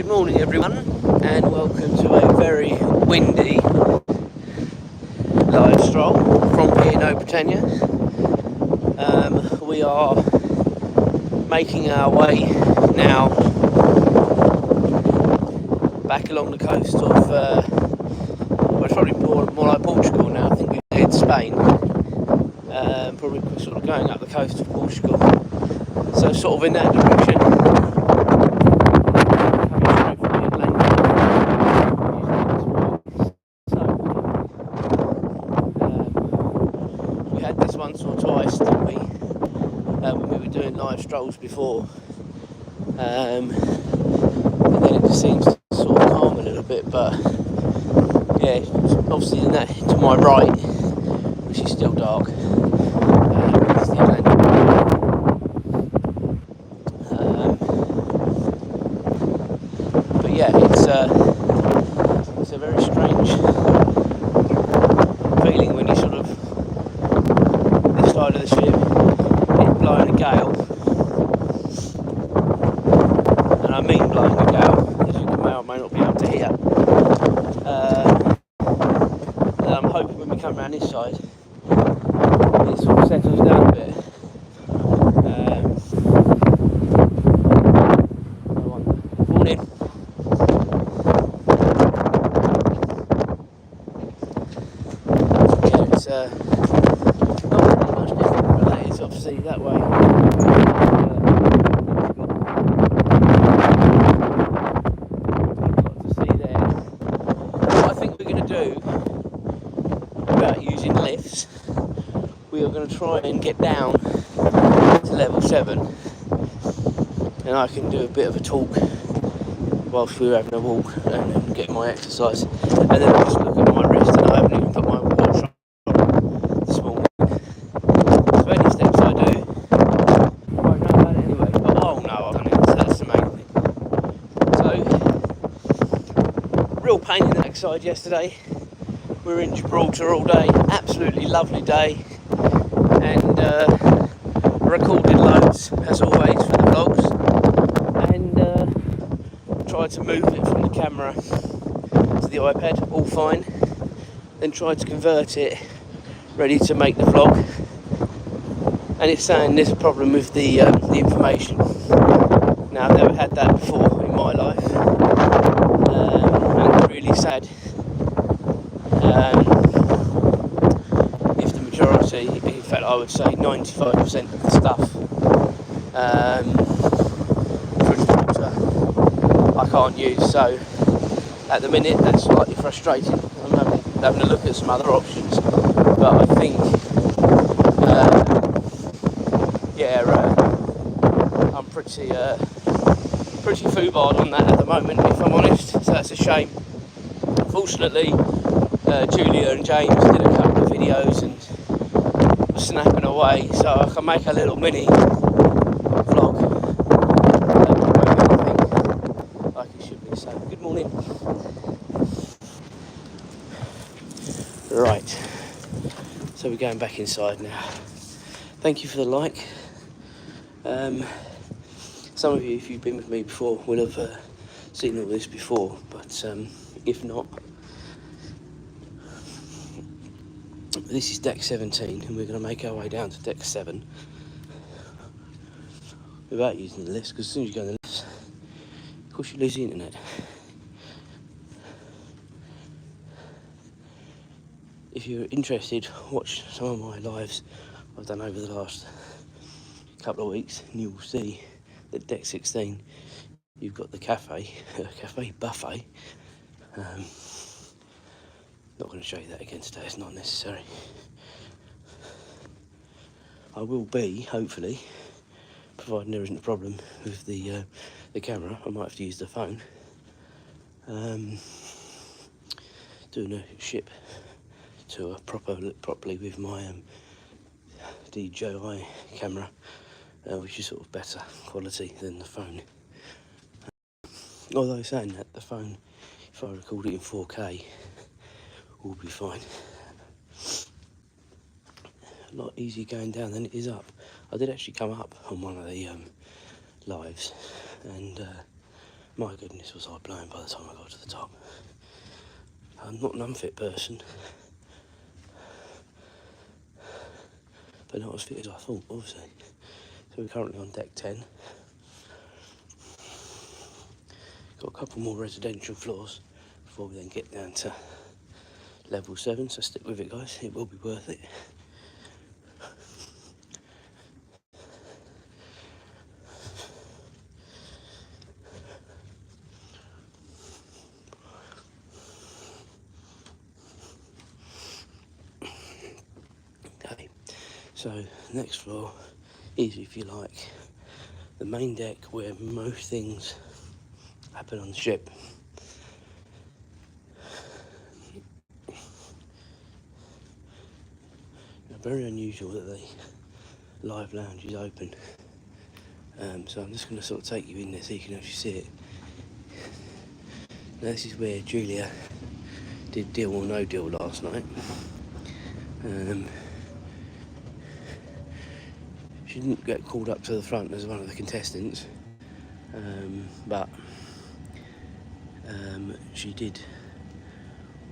Good morning everyone, and welcome to a very windy live stroll from Britannia. We are making our way now back along the coast of, well, it's probably more like Portugal now. I think we've hit Spain, probably sort of going up the coast of Portugal, so sort of in that direction. Once or twice, didn't we, when we were doing live strolls before, and then it just seems to sort of calm a little bit, but yeah, obviously in that to my right, which is still dark, is the Atlantic. But yeah, it's a very strange feeling when you sort of side of the ship is blowing a gale, and I mean blowing a gale, as you may or may not be able to hear. And I'm hoping when we come around this side it sort of settles down a bit. Morning. Yeah, it's obviously that way. To see there. What I think we're going to do about using lifts, we are going to try and get down to level 7, and I can do a bit of a talk whilst we're having a walk and get my exercise, and then I'll just look at my wrist, and I haven't even put my watch on this morning. So any steps I do, I won't know about it anyway. But, oh no, I've done it, so that's the main thing. So, real pain in the backside yesterday. We were in Gibraltar all day, absolutely lovely day, and recorded loads as always for the vlogs, and tried to move it from the camera to the iPad, all fine, then tried to convert it, ready to make the vlog. And it's saying there's a problem with the information. Now, I've never had that before in my life, and it's really sad. If the majority, in fact I would say 95% of the stuff for Gibraltar I can't use, so at the minute that's slightly frustrating. I'm having a look at some other options, but I think I'm pretty foobarred on that at the moment, if I'm honest, so that's a shame. Fortunately, Julia and James did a couple of videos and were snapping away, so I can make a little mini vlog like it should be. So, good morning. Right, so we're going back inside now. Thank you for the like. Some of you, if you've been with me before, will have seen all this before, but if not, this is deck 17, and we're going to make our way down to deck 7 without using the lifts, because as soon as you go in the lifts, of course you lose the internet. If you're interested, watch some of my lives I've done over the last couple of weeks, and you'll see that deck 16 you've got the cafe buffet. Not going to show you that again today, it's not necessary. I will be, hopefully, providing there isn't a problem with the camera, I might have to use the phone, doing a ship tour properly with my DJI camera, which is sort of better quality than the phone. Although saying that, the phone, if I record it in 4K, will be fine. A lot easier going down than it is up. I did actually come up on one of the lives, and My goodness, was I blown by the time I got to the top. I'm not an unfit person, but not as fit as I thought, obviously. So we're currently on deck 10. Got a couple more residential floors before we then get down to level 7, so stick with it, guys, it will be worth it. Okay, so next floor is, if you like, the main deck where most things happen on the ship. Now, very unusual that the live lounge is open, so I'm just going to sort of take you in there so you can actually see it. Now, this is where Julia did Deal or No Deal last night. She didn't get called up to the front as one of the contestants, but she did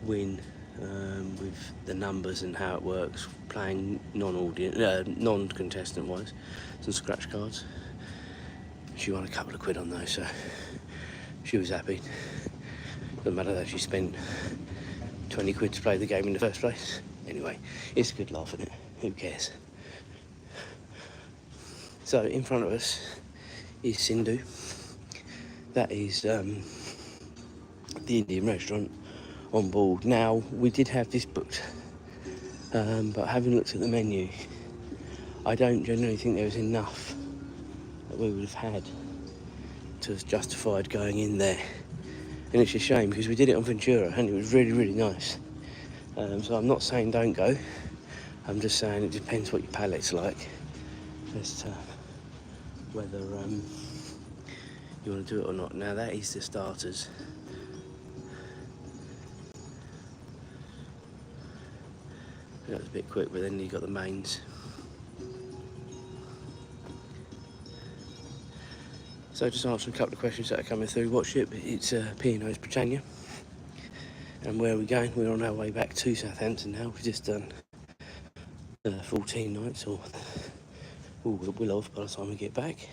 win with the numbers and how it works, playing non-contestant wise, some scratch cards. She won a couple of quid on those, so she was happy. No matter that she spent 20 quid to play the game in the first place. Anyway, it's a good laugh, isn't it? Who cares? So in front of us is Sindhu. That is the Indian restaurant on board. Now, we did have this booked, but having looked at the menu, I don't generally think there was enough that we would have had to have justified going in there. And it's a shame because we did it on Ventura and it was really, really nice. So I'm not saying don't go, I'm just saying it depends what your palate's like as to whether you want to do it or not. Now, that is the starters. That was a bit quick, but then you've got the mains. So just answering a couple of questions that are coming through. What ship? It's P&O's Britannia. And where are we going? We're on our way back to Southampton now. We've just done 14 nights, or we'll off by the time we get back.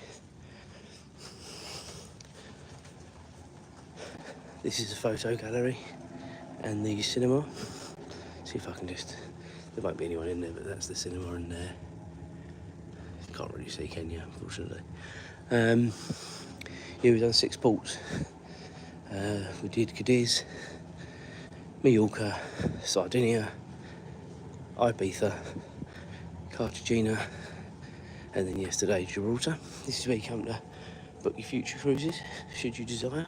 This is a photo gallery and the cinema. See if I can just... There won't be anyone in there, but that's the cinema in there. Can't really see, can you, unfortunately. Yeah, we've done 6 ports. We did Cadiz, Mallorca, Sardinia, Ibiza, Cartagena, and then yesterday Gibraltar. This is where you come to book your future cruises, should you desire.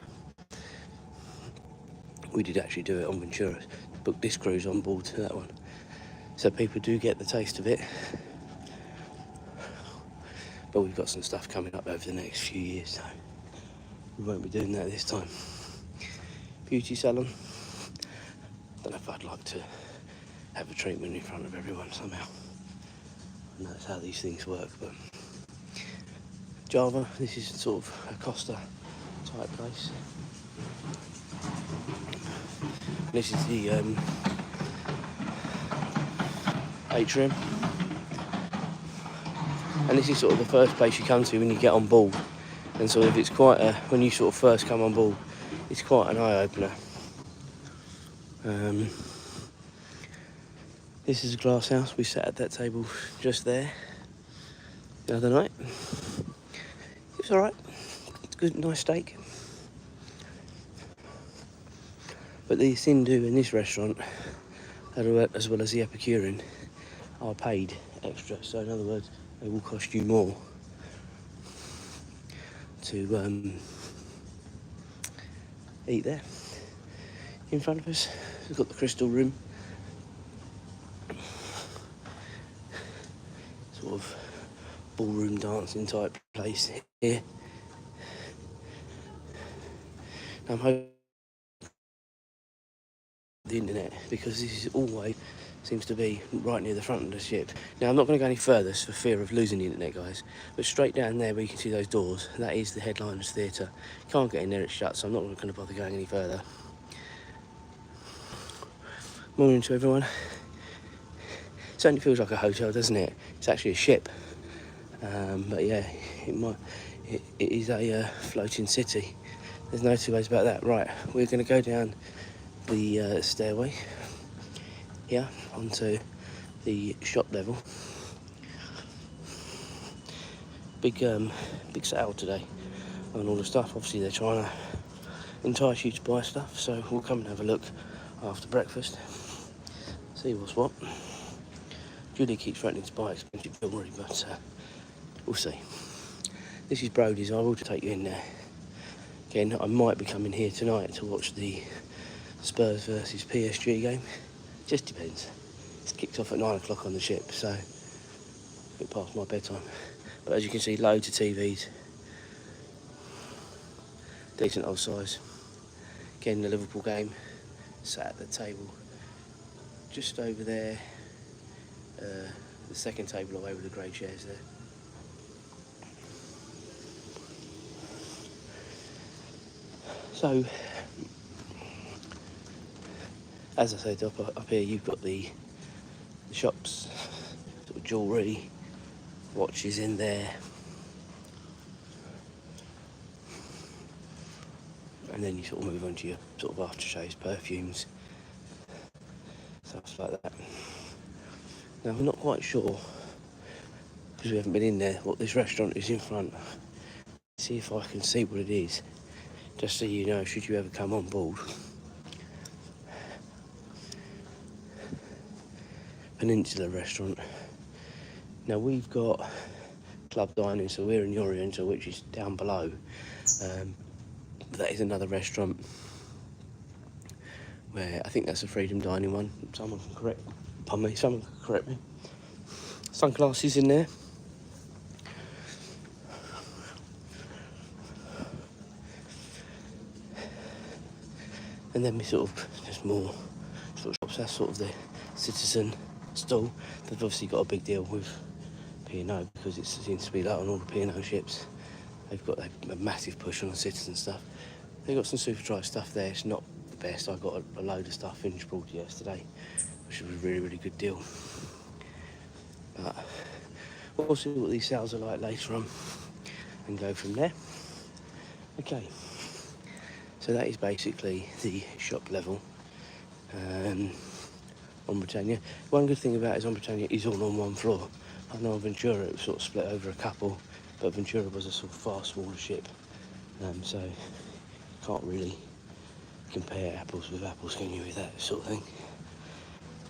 We did actually do it on Ventura, book this cruise on board to that one. So people do get the taste of it. But we've got some stuff coming up over the next few years, so we won't be doing that this time. Beauty salon. Don't know if I'd like to have a treatment in front of everyone somehow. And that's how these things work, but... Java, this is sort of a Costa type place. This is the atrium. And this is sort of the first place you come to when you get on board. And sort of it's quite a, when you sort of first come on board, it's quite an eye-opener. This is a glass house. We sat at that table just there the other night. It's alright. It's good, nice steak. But the Sindhu in this restaurant, as well as the Epicurean, are paid extra. So in other words, they will cost you more to eat there. In front of us, we've got the Crystal Room. Sort of ballroom dancing type place here. I'm hoping the internet, because this is always seems to be right near the front of the ship. Now I'm not going to go any further for fear of losing the internet, guys, but straight down there where you can see those doors, that is the headliners theatre. Can't get in there, it's shut, so I'm not going to bother going any further. Morning to everyone. It certainly feels like a hotel, doesn't it? It's actually a ship, but yeah, it is a floating city. There's no two ways about that. Right, we're going to go down the stairway here onto the shop level. Big sale today on all the stuff. Obviously they're trying to entice you to buy stuff, so we'll come and have a look after breakfast, see what's what. Julie keeps threatening to buy expensive jewellery, but we'll see. This is Brody's. I will take you in there. Again, I might be coming here tonight to watch the Spurs versus PSG game. Just depends. It's kicked off at 9 o'clock on the ship, so a bit past my bedtime. But as you can see, loads of TVs. Decent old size. Again, the Liverpool game. Sat at the table just over there. The second table away with the grey chairs there. So, as I said, up here you've got the shops, sort of jewellery, watches in there, and then you sort of move on to your sort of aftershaves, perfumes, stuff like that. Now I'm not quite sure, because we haven't been in there, what this restaurant is in front. See if I can see what it is, just so you know, should you ever come on board. Peninsula restaurant. Now we've got club dining, so we're in the Oriental, which is down below. That is another restaurant where I think that's a Freedom Dining one. Someone can correct me. Sunglasses in there. And then we sort of, there's more sort of shops. That's sort of the Citizen stall. They've obviously got a big deal with P&O because it seems to be like on all the P&O ships. They've got a massive push on the Citizen stuff. They've got some super dry stuff there. It's not the best. I got a load of stuff in Gibraltar yesterday, which was a really, really good deal. But we'll see what these sales are like later on and go from there. Okay, so that is basically the shop level on Britannia. One good thing about it is on Britannia is all on one floor. I know on Ventura it was sort of split over a couple, but Ventura was a sort of far smaller ship, so you can't really compare apples with apples, can you, with that sort of thing.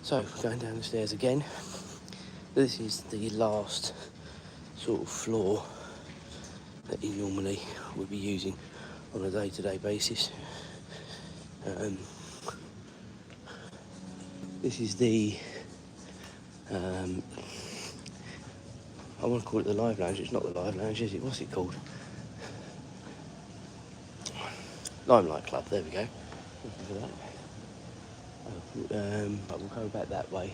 So, going down the stairs again. This is the last sort of floor that you normally would be using on a day-to-day basis. This is the, I want to call it the Live Lounge. It's not the Live Lounge, is it? What's it called? Limelight Club, there we go. Thank you for that. But we'll go back that way.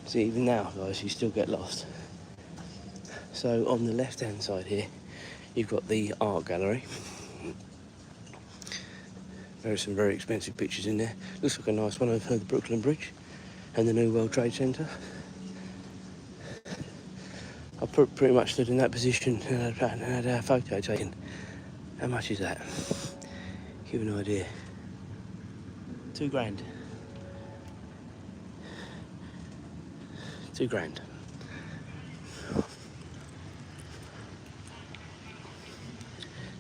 See, even now, guys, you still get lost. So on the left-hand side here, you've got the art gallery. There are some very expensive pictures in there. Looks like a nice one over the Brooklyn Bridge and the New World Trade Centre. I pretty much stood in that position and had a photo taken. How much is that? Give you an idea. £2 grand. £2 grand.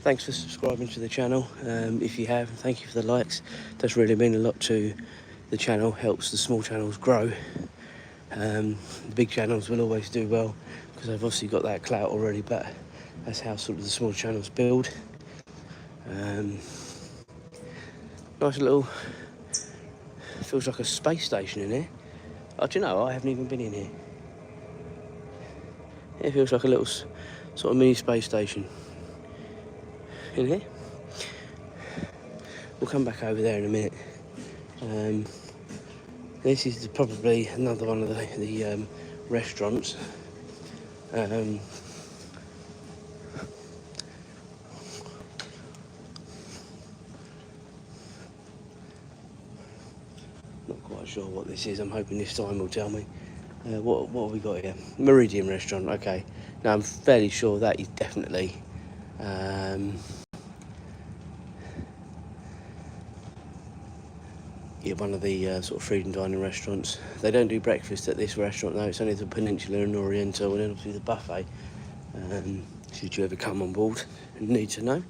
Thanks for subscribing to the channel. If you have, thank you for the likes. It does really mean a lot to the channel, helps the small channels grow. The big channels will always do well because they've obviously got that clout already, but that's how sort of the small channels build. Nice little, feels like a space station in here. Oh, do you know, I haven't even been in here. It feels like a little sort of mini space station in here. We'll come back over there in a minute. This is probably another one of the restaurants. Not quite sure what this is. I'm hoping this time will tell me. What have we got here? Meridian Restaurant. Okay. Now I'm fairly sure that is definitely one of the sort of food and dining restaurants. They don't do breakfast at this restaurant though. It's only the Peninsula and Oriental, and then obviously the buffet. Should you ever come on board and need to know.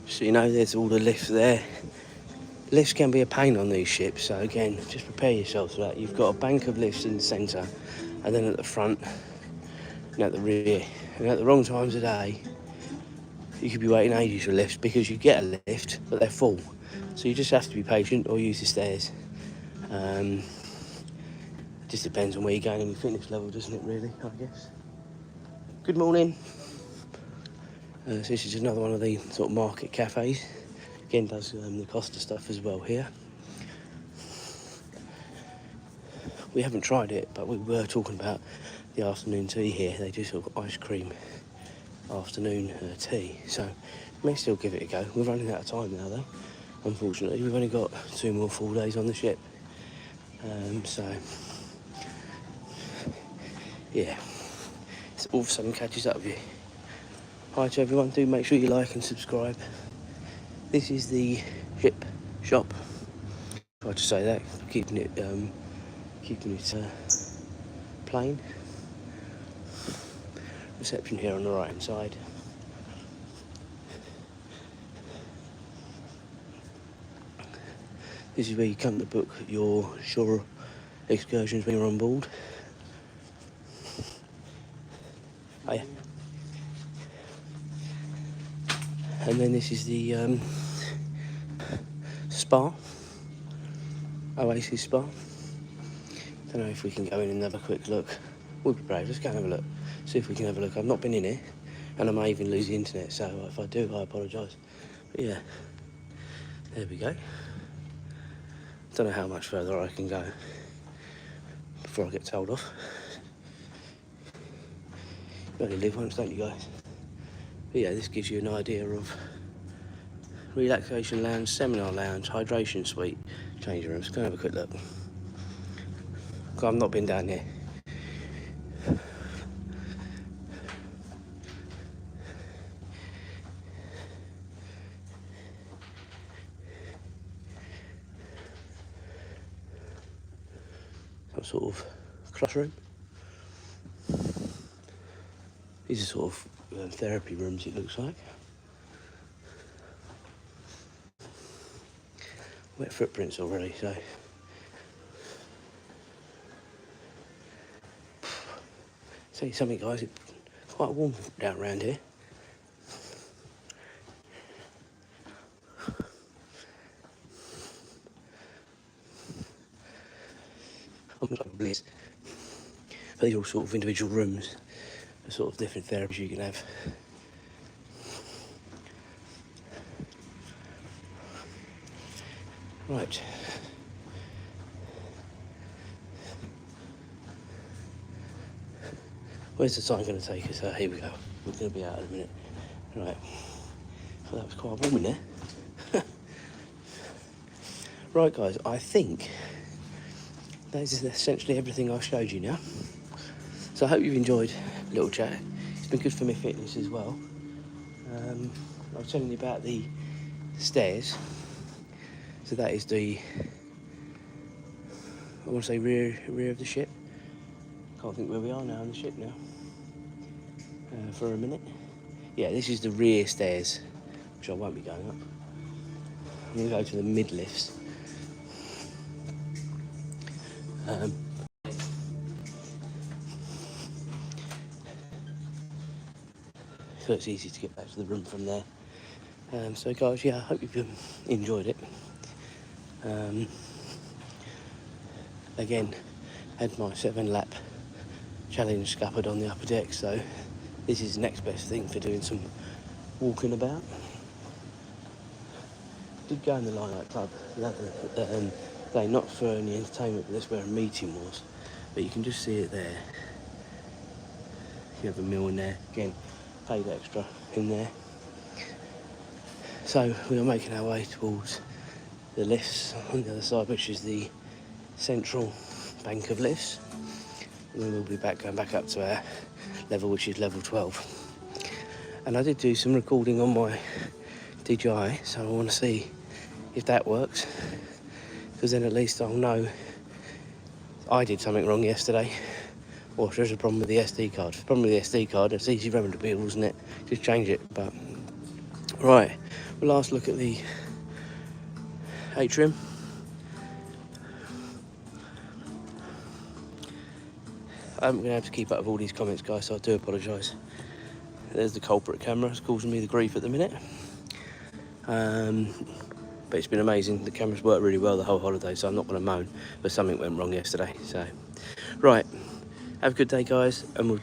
So you know, there's all the lifts there. Lifts can be a pain on these ships, so again, just prepare yourself for that. You've got a bank of lifts in the centre, and then at the front and at the rear. And at the wrong times of day, you could be waiting ages for lifts because you get a lift, but they're full. So you just have to be patient or use the stairs. Just depends on where you're going and your fitness level, doesn't it, really, I guess. Good morning. So this is another one of the sort of market cafes. Again, does the Costa stuff as well here. We haven't tried it, but we were talking about the afternoon tea here. They do sort of ice cream afternoon tea, so we may still give it a go. We're running out of time now, though. Unfortunately, we've only got 2 more full days on the ship. So yeah, it's all of a sudden catches up with you. Hi to everyone. Do make sure you like and subscribe. This is the ship shop. Try to say that, keeping it plain. Reception here on the right hand side. This is where you come to book your shore excursions when you're on board. Oh yeah. And then this is the spa, Oasis Spa. Don't know if we can go in and have a quick look. We'll be brave, let's go and have a look. See if we can have a look. I've not been in here, and I may even lose the internet, so if I do, I apologise. But yeah, there we go. Don't know how much further I can go before I get told off. You only live once, don't you guys? But yeah, this gives you an idea of relaxation lounge, seminar lounge, hydration suite, changing rooms. Go and have a quick look. I've not been down here. Some sort of classroom. These are sort of therapy rooms, it looks like. Wet footprints already, so. Tell you something, guys, it's quite warm down around here. Almost like a bliss. But these are all sort of individual rooms, the sort of different therapies you can have. Right. Where's the time going to take us? Here we go. We're going to be out in a minute. Right. Well, that was quite warm in there. Right, guys, I think that is essentially everything I've showed you now. So I hope you've enjoyed a little chat. It's been good for my fitness as well. I was telling you about the stairs. So that is the, I want to say rear of the ship. Can't think where we are now on the ship now. For a minute. Yeah, this is the rear stairs, which I won't be going up. I'm going to go to the mid lifts. So it's easy to get back to the room from there. So guys, yeah, I hope you've enjoyed it. Again, had my 7-lap challenge scuppered on the upper deck, so this is the next best thing for doing some walking about. did go in the Limelight Club the other day, not for any entertainment, but that's where a meeting was. But you can just see it there. You have a meal in there, again, paid extra in there. So we are making our way towards the lifts on the other side, which is the central bank of lifts. And then we'll be going back up to our level, which is level 12. And I did do some recording on my DJI, so I want to see if that works, because then at least I'll know I did something wrong yesterday, or if there's a problem with the SD card. If the problem with the SD card, it's easy for them to build, isn't it? Just change it. But right, we'll last look at the atrium. I haven't been able to keep up with all these comments, guys, so I do apologise. There's the culprit camera, it's causing me the grief at the minute. But it's been amazing. The camera's worked really well the whole holiday, so I'm not going to moan, but something went wrong yesterday. So, right, have a good day, guys, and we'll